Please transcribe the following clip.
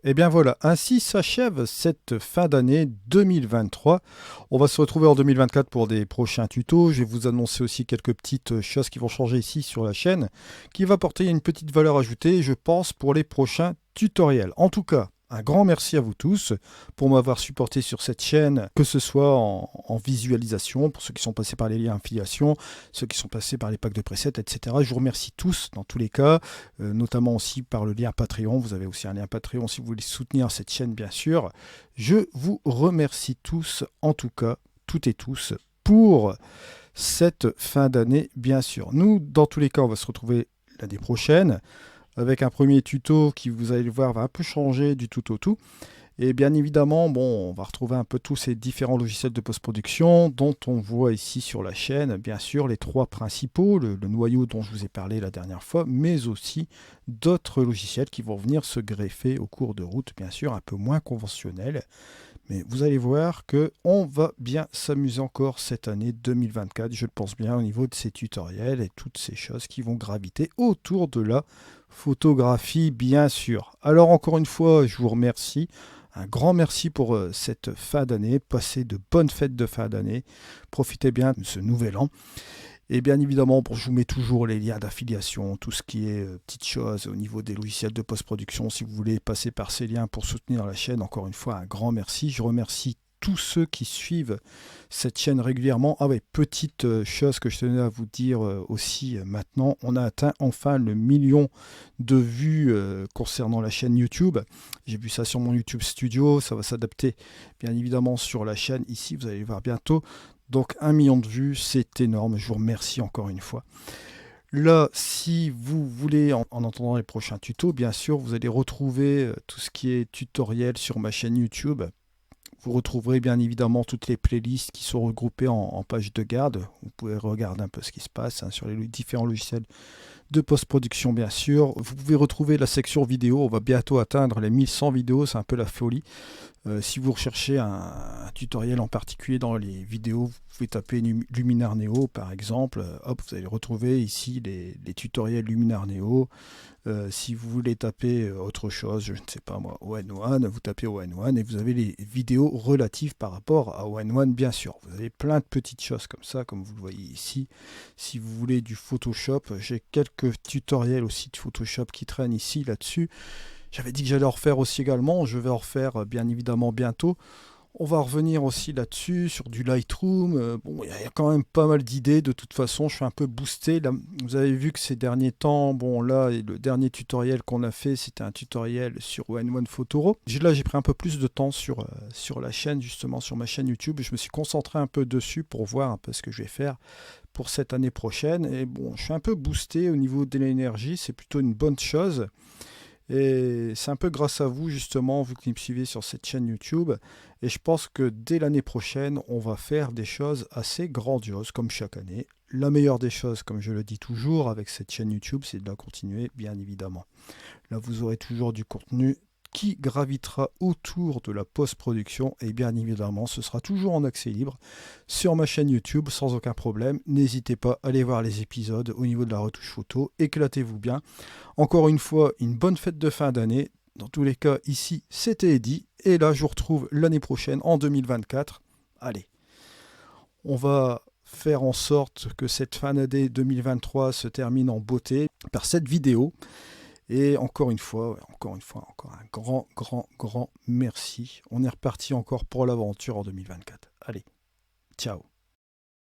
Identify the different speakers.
Speaker 1: Et bien voilà, ainsi s'achève cette fin d'année 2023. On va se retrouver en 2024 pour des prochains tutos. Je vais vous annoncer aussi quelques petites choses qui vont changer ici sur la chaîne, qui va apporter une petite valeur ajoutée, je pense, pour les prochains tutoriels. En tout cas, un grand merci à vous tous pour m'avoir supporté sur cette chaîne, que ce soit en visualisation, pour ceux qui sont passés par les liens affiliation, ceux qui sont passés par les packs de presets, etc. Je vous remercie tous dans tous les cas, notamment aussi par le lien Patreon. Vous avez aussi un lien Patreon si vous voulez soutenir cette chaîne, bien sûr. Je vous remercie tous, en tout cas, toutes et tous, pour cette fin d'année, bien sûr. Nous, dans tous les cas, on va se retrouver l'année prochaine avec un premier tuto qui, vous allez le voir, va un peu changer du tout au tout. Et bien évidemment, bon, on va retrouver un peu tous ces différents logiciels de post-production dont on voit ici sur la chaîne, bien sûr, les trois principaux, le noyau dont je vous ai parlé la dernière fois, mais aussi d'autres logiciels qui vont venir se greffer au cours de route, bien sûr, un peu moins conventionnels. Mais vous allez voir que on va bien s'amuser encore cette année 2024, je le pense bien, au niveau de ces tutoriels et toutes ces choses qui vont graviter autour de la photographie, bien sûr. Alors encore une fois, je vous remercie. Un grand merci pour cette fin d'année. Passez de bonnes fêtes de fin d'année. Profitez bien de ce nouvel an. Et bien évidemment, je vous mets toujours les liens d'affiliation, tout ce qui est petites choses au niveau des logiciels de post-production. Si vous voulez passer par ces liens pour soutenir la chaîne, encore une fois, un grand merci. Je remercie tous ceux qui suivent cette chaîne régulièrement. Ah ouais, petite chose que je tenais à vous dire aussi maintenant, on a atteint enfin le million de vues concernant la chaîne YouTube. J'ai vu ça sur mon YouTube Studio, ça va s'adapter bien évidemment sur la chaîne ici, vous allez le voir bientôt. Donc 1 million de vues, c'est énorme, je vous remercie encore une fois. Là, si vous voulez, en entendant les prochains tutos, bien sûr, vous allez retrouver tout ce qui est tutoriel sur ma chaîne YouTube. Vous retrouverez bien évidemment toutes les playlists qui sont regroupées en page de garde. Vous pouvez regarder un peu ce qui se passe sur les différents logiciels de post-production, bien sûr. Vous pouvez retrouver la section vidéo. On va bientôt atteindre les 1100 vidéos, c'est un peu la folie. Si vous recherchez un tutoriel en particulier dans les vidéos, vous pouvez taper Luminar Neo par exemple. Hop, vous allez retrouver ici les tutoriels Luminar Neo. Si vous voulez taper autre chose, je ne sais pas moi, ON1, vous tapez ON1 et vous avez les vidéos relatives par rapport à ON1 bien sûr. Vous avez plein de petites choses comme ça, comme vous le voyez ici. Si vous voulez du Photoshop, j'ai quelques tutoriels aussi de Photoshop qui traînent ici là-dessus. J'avais dit que j'allais en refaire aussi également, je vais en refaire bien évidemment bientôt. On va revenir aussi là-dessus, sur du Lightroom. Bon, il y a quand même pas mal d'idées. De toute façon, je suis un peu boosté. Là, vous avez vu que ces derniers temps, bon là, le dernier tutoriel qu'on a fait, c'était un tutoriel sur ON1 Photoro. Là, j'ai pris un peu plus de temps sur la chaîne, justement, sur ma chaîne YouTube. Je me suis concentré un peu dessus pour voir un peu ce que je vais faire pour cette année prochaine. Et bon, je suis un peu boosté au niveau de l'énergie. C'est plutôt une bonne chose. Et c'est un peu grâce à vous, justement, vous qui me suivez sur cette chaîne YouTube. Et je pense que dès l'année prochaine, on va faire des choses assez grandioses, comme chaque année. La meilleure des choses, comme je le dis toujours, avec cette chaîne YouTube, c'est de la continuer, bien évidemment. Là, vous aurez toujours du contenu qui gravitera autour de la post-production et bien évidemment ce sera toujours en accès libre sur ma chaîne YouTube sans aucun problème. N'hésitez pas à aller voir les épisodes au niveau de la retouche photo, éclatez-vous bien. Encore une fois, une bonne fête de fin d'année. Dans tous les cas, ici c'était Eddy et là je vous retrouve l'année prochaine en 2024. Allez, on va faire en sorte que cette fin d'année 2023 se termine en beauté par cette vidéo. Et encore une fois, encore un grand merci. On est reparti encore pour l'aventure en 2024. Allez, ciao.